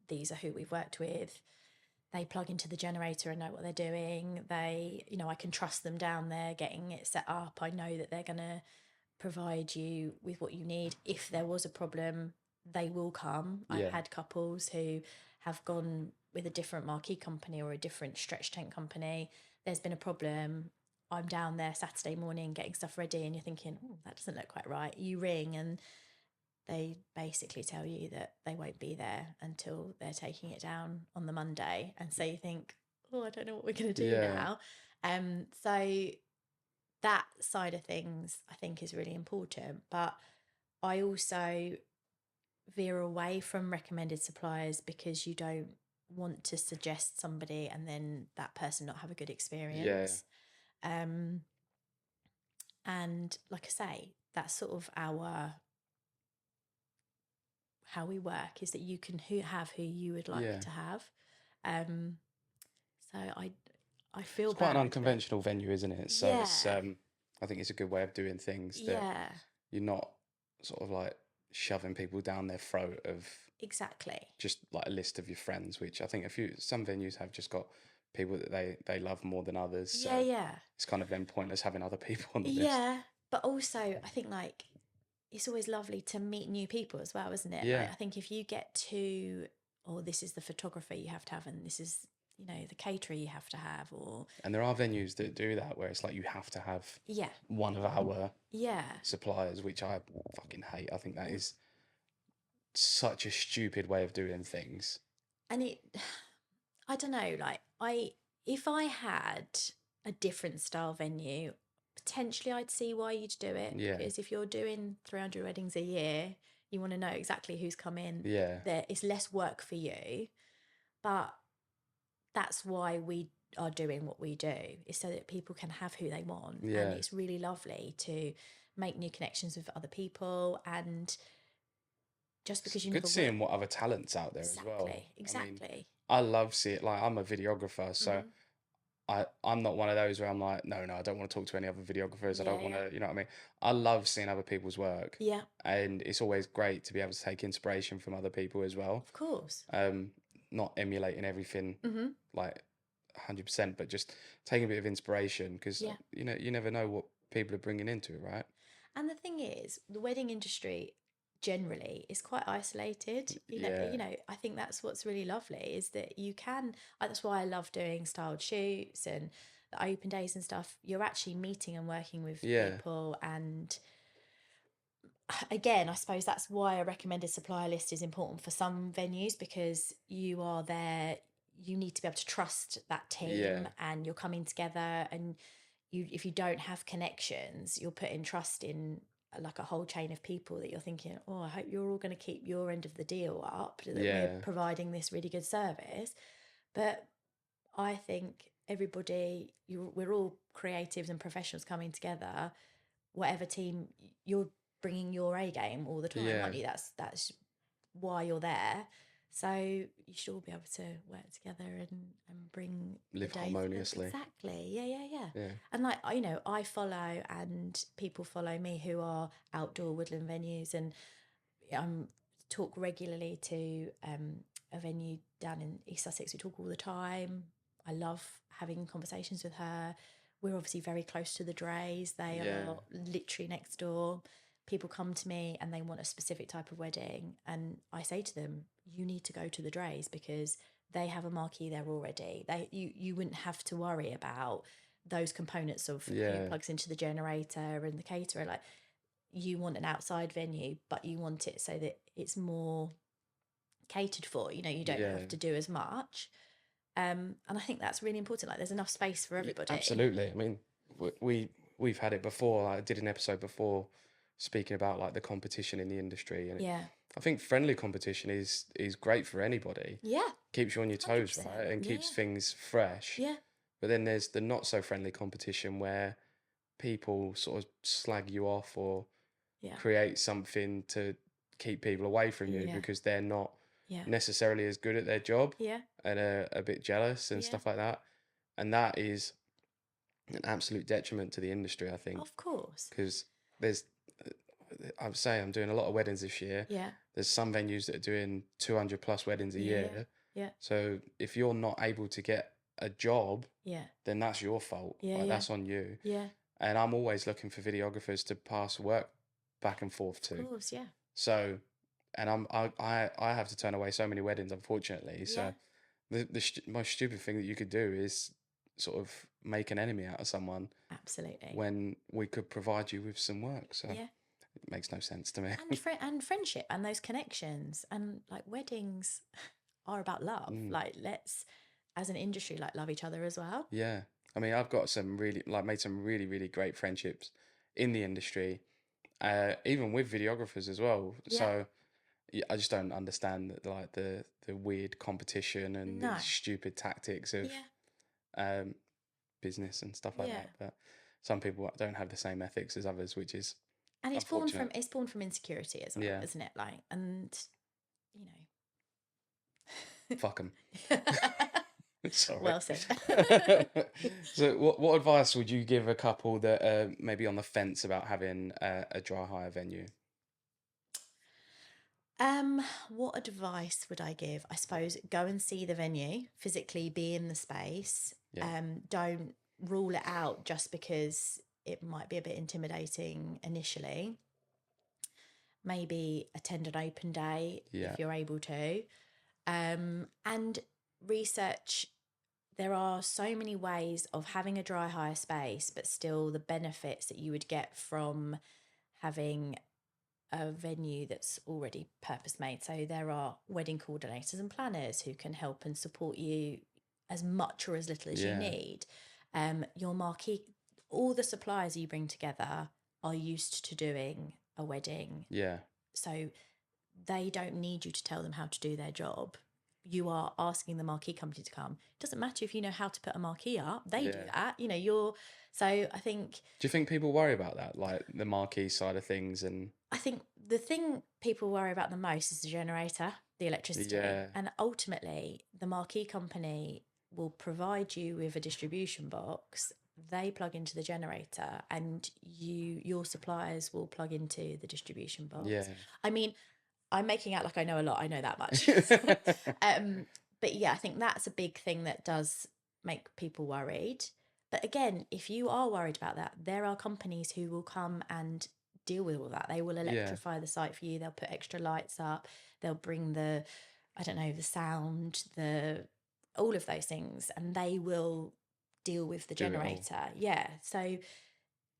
these are who we've worked with. They plug into the generator and know what they're doing. They, I can trust them down there getting it set up. I know that they're going to provide you with what you need. If there was a problem, they will come. I've Yeah. had couples who have gone with a different marquee company or a different stretch tent company. There's been a problem. I'm down there Saturday morning getting stuff ready, and you're thinking, oh, that doesn't look quite right. You ring and they basically tell you that they won't be there until they're taking it down on the Monday. And so you think, oh, I don't know what we're going to do Yeah. now. So that side of things I think is really important. But I also veer away from recommended suppliers because you don't want to suggest somebody and then that person not have a good experience. And like I say, that's sort of how we work, is that you can have who you would like to have. So I feel It's quite an bad, unconventional venue, isn't it? So yeah, it's I think it's a good way of doing things that yeah, you're not sort of like shoving people down their throat of exactly. just like a list of your friends, which I think some venues have just got people that they love more than others. So Yeah. it's kind of then pointless having other people on the list. Yeah, but also I think like it's always lovely to meet new people as well, isn't it? Yeah. Like, I think if you get to, oh, this is the photographer you have to have, and this is, the caterer you have to have, or And there are venues that do that where it's like you have to have yeah, one of our yeah, suppliers, which I fucking hate. I think that is such a stupid way of doing things. and I don't know, like if I had a different style venue, potentially I'd see why you'd do it. Yeah. Because if you're doing 300 weddings a year, you want to know exactly who's come in. Yeah. It's less work for you, but that's why we are doing what we do, is so that people can have who they want. Yeah. And it's really lovely to make new connections with other people, and just because you Good never seeing what other talents out there as well. Exactly. I love seeing, like, I'm a videographer, so I'm not one of those where I'm like, no, I don't want to talk to any other videographers. I don't want to, you know what I mean? I love seeing other people's work. Yeah, And it's always great to be able to take inspiration from other people as well. of course. Not emulating everything like 100%, but just taking a bit of inspiration, because you never know what people are bringing into it, right? And the thing is, the wedding industry generally is quite isolated. I think that's what's really lovely, is that you can, that's why I love doing styled shoots and the open days and stuff. You're actually meeting and working with people, and again, I suppose that's why a recommended supplier list is important for some venues, because you are there, you need to be able to trust that team, and you're coming together, and if you don't have connections, you're putting trust in like a whole chain of people that you're thinking, oh, I hope you're all going to keep your end of the deal up, that we're providing this really good service. But I think we're all creatives and professionals coming together. Whatever team, you're bringing your A game all the time, aren't you? That's why you're there. So you should all be able to work together and bring Live the day harmoniously. Exactly. Yeah. And like, I follow, and people follow me who are outdoor woodland venues, and talk regularly to a venue down in East Sussex. We talk all the time. I love having conversations with her. We're obviously very close to the Drays. They are literally next door. People come to me and they want a specific type of wedding, and I say to them, you need to go to the Drays, because they have a marquee there already. You wouldn't have to worry about those components of who Yeah. plugs into the generator and the caterer. Like, you want an outside venue, but you want it so that it's more catered for. You know, you don't Yeah. have to do as much. And I think that's really important. Like, there's enough space for everybody. Absolutely. I mean, we've had it before. I did an episode before speaking about like the competition in the industry, and Yeah. I think friendly competition is great for anybody. Yeah. Keeps you on your toes, 100%. right, and keeps Yeah. things fresh. Yeah. But then there's the not so friendly competition where people sort of slag you off or Yeah. create something to keep people away from you Yeah. because they're not Yeah. necessarily as good at their job Yeah. and a bit jealous and Yeah. stuff like that. And that is an absolute detriment to the industry, I think, Of course. because there's, I would say I'm doing a lot of weddings this year. Yeah. There's some venues that are doing 200 plus weddings a year. Yeah. So if you're not able to get a job, Yeah. then that's your fault. Yeah, Like, yeah. that's on you. Yeah. And I'm always looking for videographers to pass work back and forth to. Of course. Yeah. So, and I have to turn away so many weddings, unfortunately. So the most stupid thing that you could do is sort of make an enemy out of someone Absolutely. when we could provide you with some work. So Yeah. it makes no sense to me. And friendship and those connections, and like, weddings are about love. Like, let's, as an industry, like, love each other as well. Yeah. I mean, I've got some really, like, made some really, really great friendships in the industry, even with videographers as well. Yeah. So yeah, I just don't understand that, like, the weird competition and No. the stupid tactics of Yeah. business and stuff like Yeah. that. But some people don't have the same ethics as others, which is And it's unfortunate. born from insecurity as well, Yeah. isn't it? Like, and you know. Fuck them. Sorry. Well said. So what advice would you give a couple that are maybe on the fence about having a dry hire venue? What advice would I give? I suppose go and see the venue, physically be in the space. Yeah. Don't rule it out just because it might be a bit intimidating initially. Maybe attend an open day if you're able to. And research. There are so many ways of having a dry hire space, but still the benefits that you would get from having a venue that's already purpose made. So there are wedding coordinators and planners who can help and support you as much or as little as you need. Your marquee, all the suppliers you bring together are used to doing a wedding. Yeah. So they don't need you to tell them how to do their job. You are asking the marquee company to come. It doesn't matter if you know how to put a marquee up. They do that. You know, so I think... Do you think people worry about that, like the marquee side of things? And I think the thing people worry about the most is the generator, the electricity. Yeah. And ultimately, the marquee company will provide you with a distribution box. They plug into the generator, and your suppliers will plug into the distribution box. Yeah. I mean, I'm making out like I know a lot. I know that much. But yeah, I think that's a big thing that does make people worried. But again, if you are worried about that, there are companies who will come and deal with all that. They will electrify the site for you. They'll put extra lights up. They'll bring the sound, all of those things, and they will deal with the generator. Yeah. So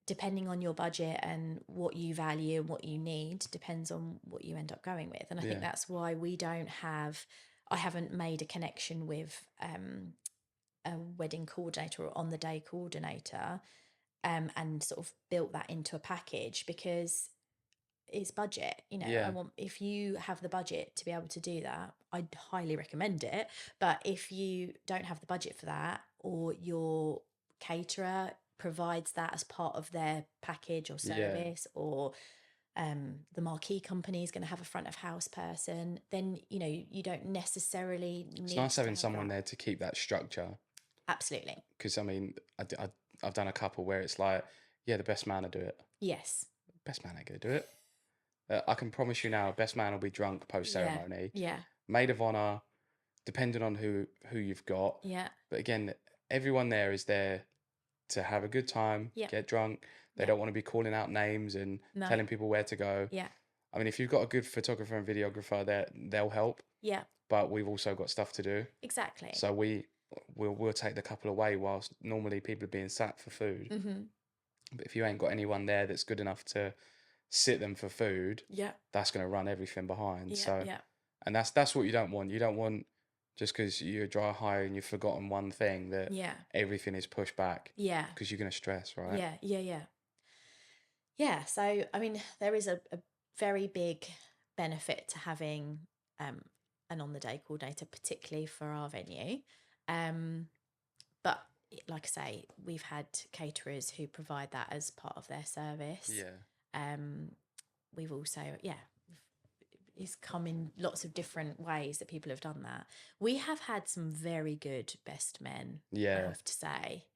depending on your budget and what you value and what you need, depends on what you end up going with. And I think that's why I haven't made a connection with a wedding coordinator or on the day coordinator and sort of built that into a package, because it's budget. You know, if you have the budget to be able to do that, I'd highly recommend it. But if you don't have the budget for that, or your caterer provides that as part of their package or service, or the marquee company is going to have a front of house person, then you know you don't necessarily need. It's nice to having have someone that. there to keep that structure. Absolutely. Because I mean, I've done a couple where it's like, the best man will do it. Yes. Best man ain't gonna do it. I can promise you now, best man will be drunk post ceremony. Yeah. Maid of honor, depending on who you've got. Yeah. But again, everyone there is there to have a good time, get drunk. They don't want to be calling out names and telling people where to go. Yeah. I mean, if you've got a good photographer and videographer, they'll help. Yeah. But we've also got stuff to do. Exactly. So we we'll take the couple away whilst normally people are being sat for food. Mm-hmm. But if you ain't got anyone there that's good enough to sit them for food, Yeah. that's going to run everything behind. Yeah. So, Yeah. and that's what you don't want. You don't want, just because you're dry high and you've forgotten one thing, that Yeah. everything is pushed back, Yeah. because you're going to stress, right? Yeah. Yeah. Yeah. Yeah. So, I mean, there is a very big benefit to having an on the day coordinator, particularly for our venue. But like I say, we've had caterers who provide that as part of their service. Yeah. We've also, it's come in lots of different ways that people have done that. We have had some very good best men, I Yeah. have to say,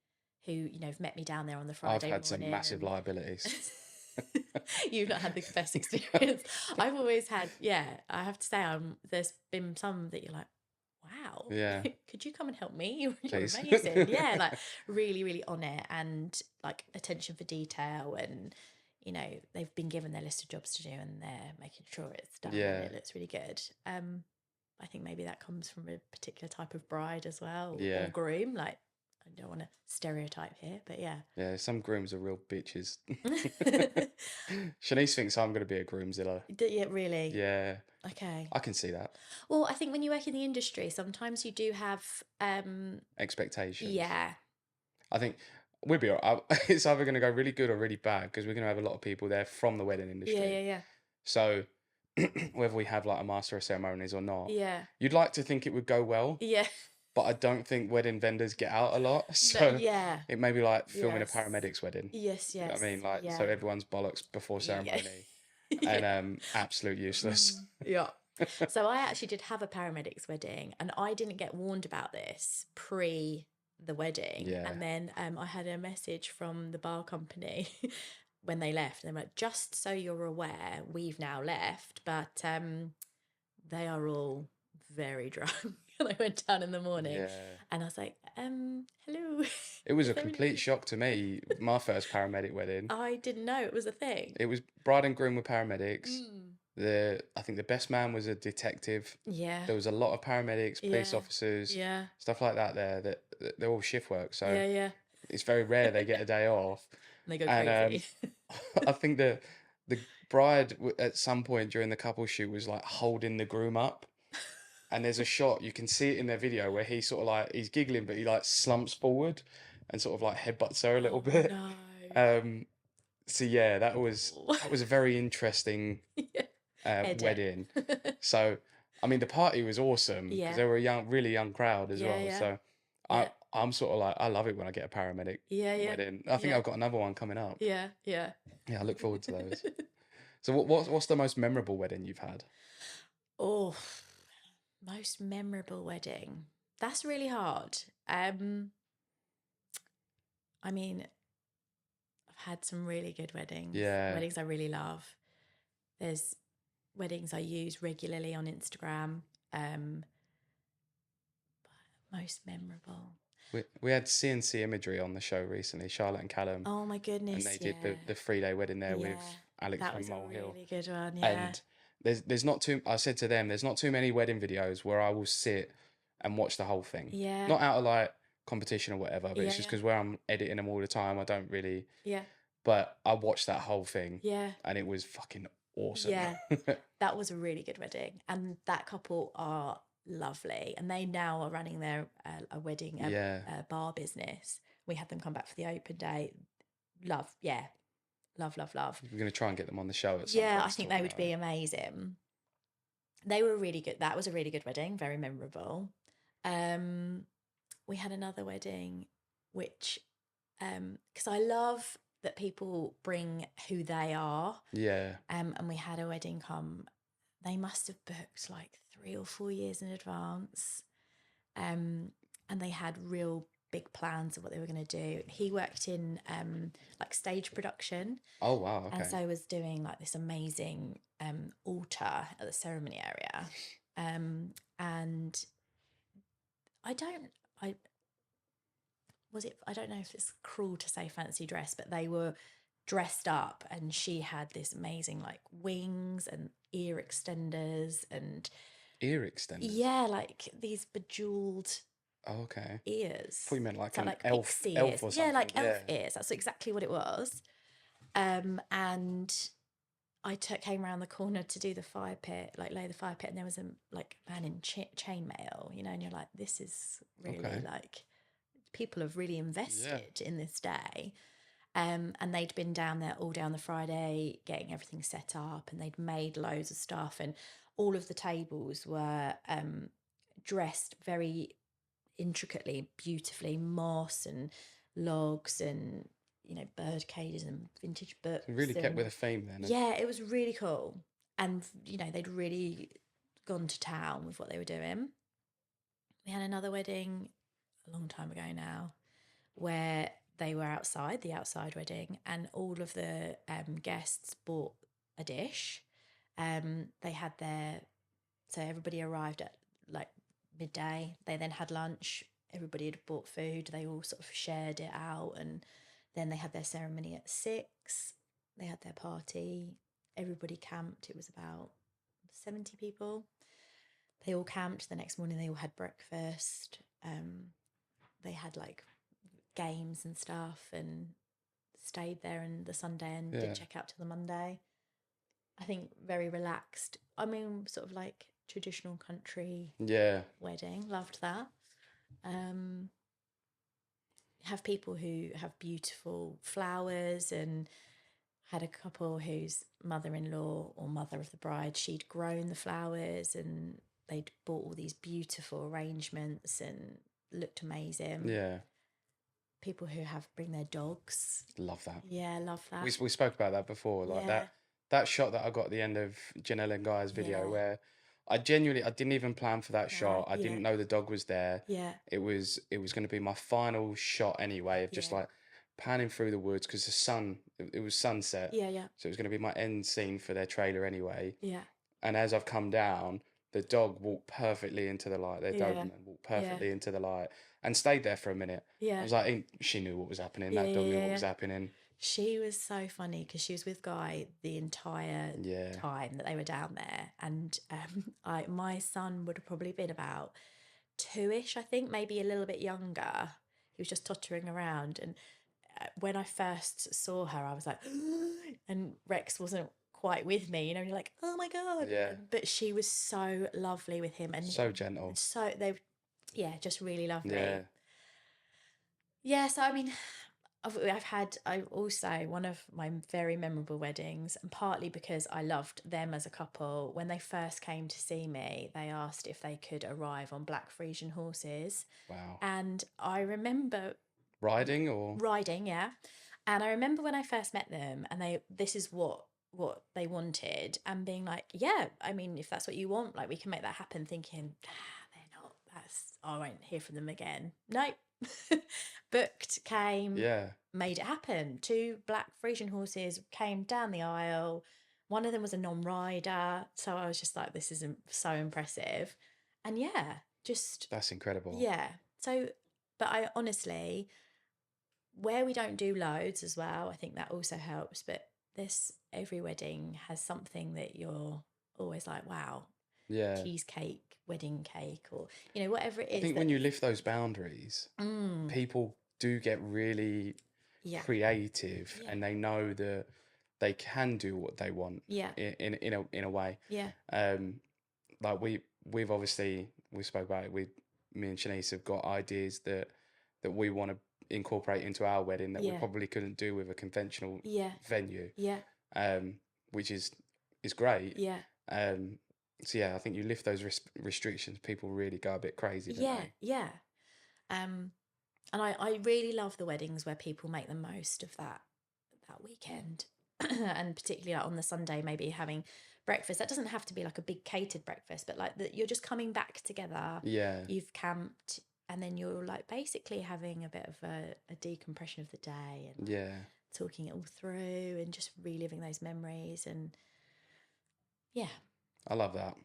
who, you know, have met me down there on the I've Friday had some morning massive and- liabilities. You've not had the best experience. I've always had, I have to say, there's been some that you're like, wow, Yeah. could you come and help me? You're Please. amazing. Yeah, like really, really on it, and like attention for detail, and you know, they've been given their list of jobs to do and they're making sure it's done Yeah. and it looks really good. I think maybe that comes from a particular type of bride as well, Yeah. or groom. Like, I don't want to stereotype here, but yeah. Yeah, some grooms are real bitches. Shanice thinks I'm going to be a groomzilla. Yeah, really? Yeah, Okay. I can see that. Well, I think when you work in the industry, sometimes you do have, Expectations. yeah, I think we'll be all right. It's either going to go really good or really bad, because we're going to have a lot of people there from the wedding industry. yeah. So whether we have like a master of ceremonies or not, Yeah. you'd like to think it would go well, Yeah. but I don't think wedding vendors get out a lot. No, So yeah. it may be like filming Yes. a paramedic's wedding. Yes, You know yes. what I mean? Like, yeah. so everyone's bollocks before ceremony. And absolute useless. Yeah. So I actually did have a paramedic's wedding, and I didn't get warned about this pre the wedding. Yeah. And then I had a message from the bar company when they left. They were like, just so you're aware, we've now left, but they are all very drunk. And I went down in the morning, Yeah. and I was like, hello. It was Is a there complete shock to me, my first paramedic wedding. I didn't know it was a thing. It was bride and groom were paramedics. Mm. I think the best man was a detective. Yeah. There was a lot of paramedics, police Yeah. officers, Yeah. stuff like that there. That they're all shift work, so Yeah. it's very rare they get a day off. And they go And crazy. I think the bride at some point during the couple shoot was like holding the groom up. And there's a shot, you can see it in their video, where he sort of like, he's giggling, but he like slumps forward and sort of like headbutts her a little bit. No. So yeah, that was a very interesting wedding. So, I mean, the party was awesome, because Yeah. they were a really young crowd as Yeah, well. yeah. So Yeah. I'm sort of like, I love it when I get a paramedic Yeah. wedding. I think Yeah. I've got another one coming up. Yeah. Yeah, I look forward to those. So what's the most memorable wedding you've had? Oh, most memorable wedding. That's really hard. I mean, I've had some really good weddings. Yeah. Weddings I really love. There's weddings I use regularly on Instagram. Most memorable. We had CNC Imagery on the show recently, Charlotte and Callum. Oh my goodness. And they did the 3-day wedding there with Alex that from was Mole a Hill. really good one. Yeah. And there's not too, I said to them, there's not too many wedding videos where I will sit and watch the whole thing. Yeah. Not out of like competition or whatever, but it's just Yeah. because where I'm editing them all the time, I don't really. Yeah. But I watched that whole thing. Yeah. And it was fucking awesome. Yeah. That was a really good wedding. And that couple are lovely. And they now are running their a wedding bar business. We had them come back for the open day. Love. Yeah. Love. We're going to try and get them on the show at some point. Yeah, I think they would be amazing. They were really good. That was a really good wedding. Very memorable. We had another wedding, which, because I love that people bring who they are. Yeah. And we had a wedding come. They must have booked like 3 or 4 years in advance. And they had real big plans of what they were going to do. He worked in like stage production. Oh wow. Okay. And so was doing like this amazing altar at the ceremony area. And I don't know if it's cruel to say fancy dress, but they were dressed up, and she had this amazing like wings and ear extenders and ear extenders. yeah, like these bejeweled Oh, okay. ears. Thought you meant like So an like elf, pixie elf ears. or Yeah, something. like elf Yeah. ears. That's exactly what it was. And I came around the corner to do the fire pit, like lay the fire pit, and there was a man in chainmail, you know, and you're like, this is really Okay. like people have really invested in this day. And they'd been down there all down the Friday getting everything set up, and they'd made loads of stuff, and all of the tables were dressed very intricately, beautifully, moss and logs and, you know, bird cages and vintage books. So really kept and with a theme then. yeah, it was really cool. And, you know, they'd really gone to town with what they were doing. We had another wedding a long time ago now where they were outside, the outside wedding, and all of the guests bought a dish. They had so everybody arrived at like midday. They then had lunch. Everybody had bought food. They all sort of shared it out, and then they had their ceremony at 6. They had their party. Everybody camped. It was about 70 people. They all camped. The next morning they all had breakfast. They had like games and stuff, and stayed there in the Sunday and didn't check out till the Monday. I think very relaxed. I mean, sort of like traditional country wedding. Loved that. Have people who have beautiful flowers, and had a couple whose mother-in-law or mother of the bride, she'd grown the flowers, and they'd bought all these beautiful arrangements and looked amazing. Yeah. People who bring their dogs. Love that. Yeah, love that. We spoke about that before, like that shot that I got at the end of Janelle and Guy's video where I didn't even plan for that shot. I didn't know the dog was there. Yeah. It was going to be my final shot anyway of just like panning through the woods because the sun, it was sunset. Yeah, yeah. So it was going to be my end scene for their trailer anyway. Yeah. And as I've come down, the dog walked perfectly into the light. Their Doberman walked perfectly into the light and stayed there for a minute. Yeah. I was like, she knew what was happening. That dog knew what was happening. She was so funny because she was with Guy the entire time that they were down there. And my son would have probably been about 2-ish, I think, maybe a little bit younger. He was just tottering around. And when I first saw her, I was like, and Rex wasn't quite with me, you know, and you're like, oh my God. Yeah. But she was so lovely with him, and so gentle. So just really lovely. Yeah. Yeah, so I mean, I've also one of my very memorable weddings, and partly because I loved them as a couple. When they first came to see me, they asked if they could arrive on black Frisian horses. Wow. And I remember riding, yeah. And I remember when I first met them, and this is what they wanted, and being like, yeah, I mean, if that's what you want, like, we can make that happen. Thinking, they're not. I won't hear from them again. Nope. Booked, came, made it happen. 2 black Frisian horses came down the aisle. One of them was a non-rider, so I was just like, this is so impressive. And that's incredible. Yeah. So, but I honestly, where we don't do loads as well, I think that also helps. But every wedding has something that you're always like, wow. Yeah. Cheesecake, wedding cake, or, you know, whatever it is. I think when you lift those boundaries, people do get really creative, and they know that they can do what they want. Yeah. In a way. Yeah. Like we've obviously, we spoke about it. Me and Shanice have got ideas that we want to incorporate into our wedding that we probably couldn't do with a conventional venue. Yeah. Which is great. Yeah. So I think you lift those restrictions, people really go a bit crazy, don't they? Yeah. And I really love the weddings where people make the most of that weekend. And particularly like on the Sunday, maybe having breakfast. That doesn't have to be like a big catered breakfast, but like you're just coming back together. Yeah. You've camped, and then you're like basically having a bit of a decompression of the day, and talking it all through, and just reliving those memories. And I love that.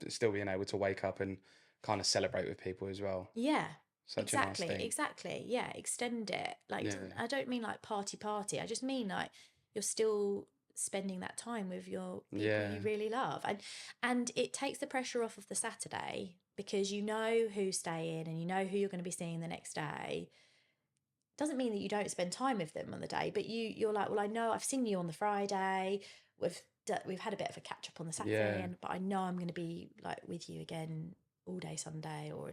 Still being able to wake up and kind of celebrate with people as well. Yeah. Such a nice thing. Exactly. Yeah. Extend it. Like, I don't mean like party. I just mean like you're still spending that time with your people Yeah. you really love. And it takes the pressure off of the Saturday, because you know who's staying and you know who you're going to be seeing the next day. Doesn't mean that you don't spend time with them on the day, but you're like, well, I know I've seen you on the Friday. We've had a bit of a catch up on the Saturday, Yeah. but I know I'm going to be like with you again all day Sunday, or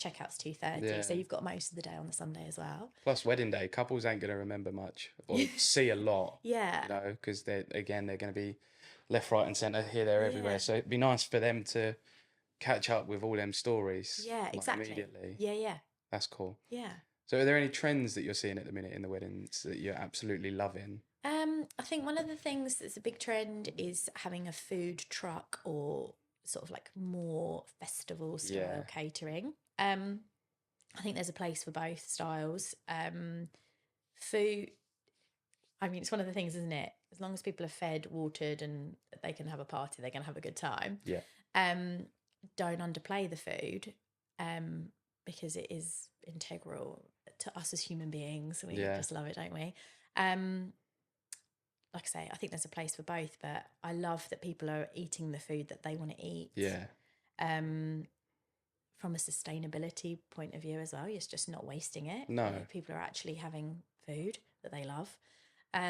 checkout's 2:30. Yeah. So you've got most of the day on the Sunday as well. Plus wedding day, couples ain't going to remember much or see a lot. Yeah. You know, because they're going to be left, right, and centre, here, there, everywhere. Yeah. So it'd be nice for them to catch up with all them stories. Yeah, like, exactly. Immediately. Yeah. That's cool. Yeah. So are there any trends that you're seeing at the minute in the weddings that you're absolutely loving? I think one of the things that's a big trend is having a food truck, or sort of like more festival style catering. I think there's a place for both styles. Food, I mean, it's one of the things, isn't it? As long as people are fed, watered, and they can have a party, they're going to have a good time. Yeah. Don't underplay the food, because it is integral to us as human beings. We just love it, don't we? Like I say, I think there's a place for both, but I love that people are eating the food that they want to eat. Yeah. From a sustainability point of view as well, it's just not wasting it. No. People are actually having food that they love. What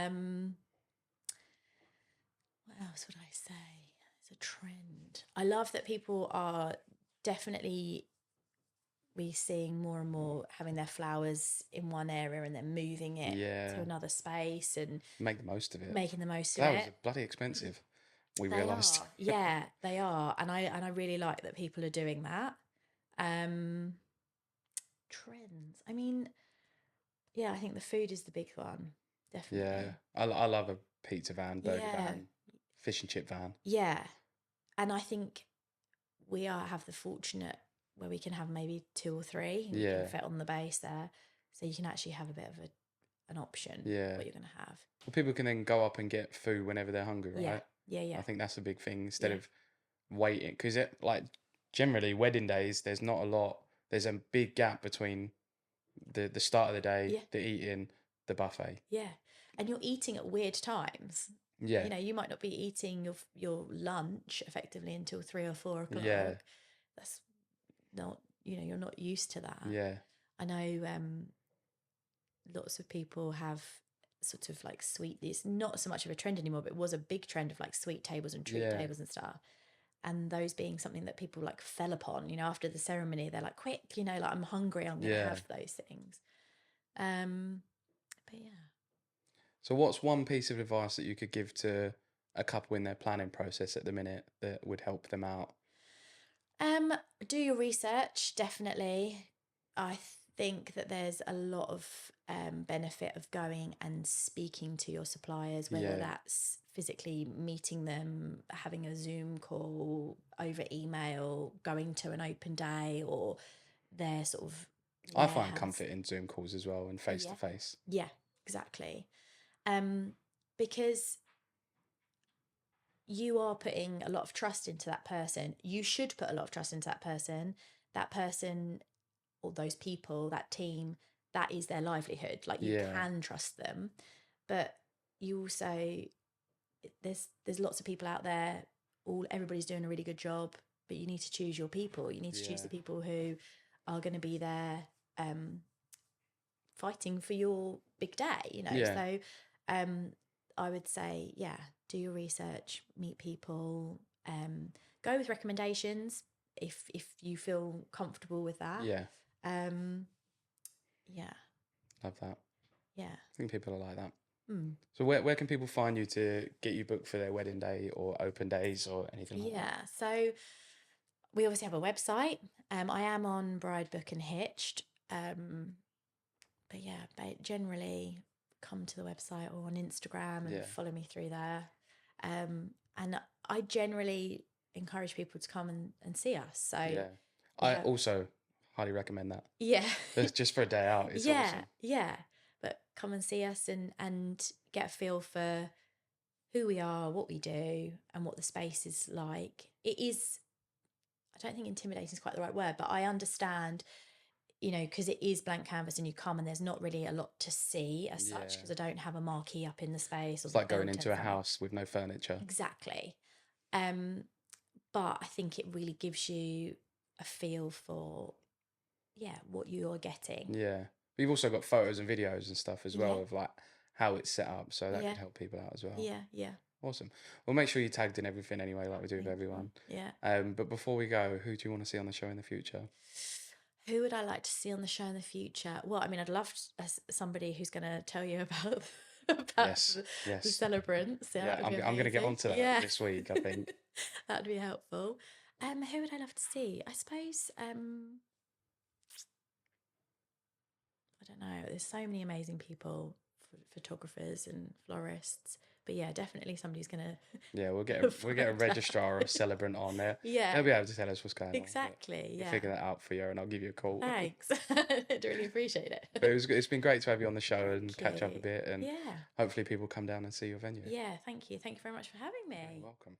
else would I say? It's a trend. I love that people are definitely, we're seeing more and more having their flowers in one area and then moving it to another space and make the most of it. Making the most of Flowers it. are bloody expensive. We They realised. are. Yeah, they are, and I really like that people are doing that. Trends. I mean, yeah, I think the food is the big one. Definitely. Yeah, I love a pizza van, burger van, fish and chip van. Yeah, and I think we have the fortunate where we can have maybe 2 or 3. And you can fit on the base there, so you can actually have a bit of an option. Yeah. What you're going to have. Well, people can then go up and get food whenever they're hungry, right? Yeah. I think that's a big thing, instead of waiting, because it, like, generally wedding days, there's not a lot. There's a big gap between the start of the day, the eating, the buffet. Yeah, and you're eating at weird times. Yeah. You know, you might not be eating your lunch effectively until 3 or 4 o'clock. Yeah. That's not, you're not used to that. Yeah. I know lots of people have sort of like sweet, it's not so much of a trend anymore, but it was a big trend of like sweet tables and treat tables and stuff. And those being something that people like fell upon, after the ceremony, they're like, quick, like, I'm hungry, I'm going to have those things. But yeah. So what's one piece of advice that you could give to a couple in their planning process at the minute that would help them out? Do your research, definitely. I think that there's a lot of benefit of going and speaking to your suppliers, whether that's physically meeting them, having a Zoom call, over email, going to an open day, or their sort of I find comfort in Zoom calls as well, and face to face. Yeah, exactly. Because you are putting a lot of trust into that person. You should put a lot of trust into that person. That person, or those people, that team, that is their livelihood. Like, you can trust them. But you also, there's lots of people out there, everybody's doing a really good job, but you need to choose your people. You need to choose the people who are going to be there fighting for your big day, So I would say, do your research, meet people, go with recommendations if you feel comfortable with that. Yeah. Yeah. Love that. Yeah. I think people are like that. So where can people find you to get you booked for their wedding day or open days or anything like that? Yeah. So we obviously have a website. I am on Bridebook and Hitched. But generally come to the website or on Instagram and follow me through there. And I generally encourage people to come and see us. So I also highly recommend that. Yeah. Just for a day out. It's awesome. Yeah. But come and see us and get a feel for who we are, what we do, and what the space is like. It is, I don't think intimidating is quite the right word, but I understand you know, because it is blank canvas and you come and there's not really a lot to see as such, Yeah. because I don't have a marquee up in the space or It's the like going build into a tends to have house with no furniture. exactly. Um, but I think it really gives you a feel for, yeah, what you're getting. Yeah. But you've also got photos and videos and stuff as well Yeah, of like how it's set up, so that yeah, could help people out as well. yeah, yeah. Awesome. Well, make sure you tagged in everything anyway, like we do with Thank you. everyone. Yeah. But before we go, who do you want to see on the show in the future? Who would I like to see on the show in the future? Well, I mean, I'd love somebody who's going to tell you about about Yes, the yes. celebrants. Yeah, Yeah, that would be I'm going to get amazing. onto that Yeah, this week, I think. that would be helpful. Who would I love to see? I suppose I don't know. There's so many amazing people, photographers and florists. But yeah, definitely somebody's gonna Yeah, we'll get a find out. registrar or a celebrant on there. Yeah, They'll be able to tell us what's going on. exactly. We'll Yeah. figure that out for you, and I'll give you a call. Thanks. I'd really appreciate it. But it's been great to have you on the show and Thank catch up a you. bit, and Yeah. hopefully people come down and see your venue. Yeah. Thank you. Thank you very much for having You're me. welcome.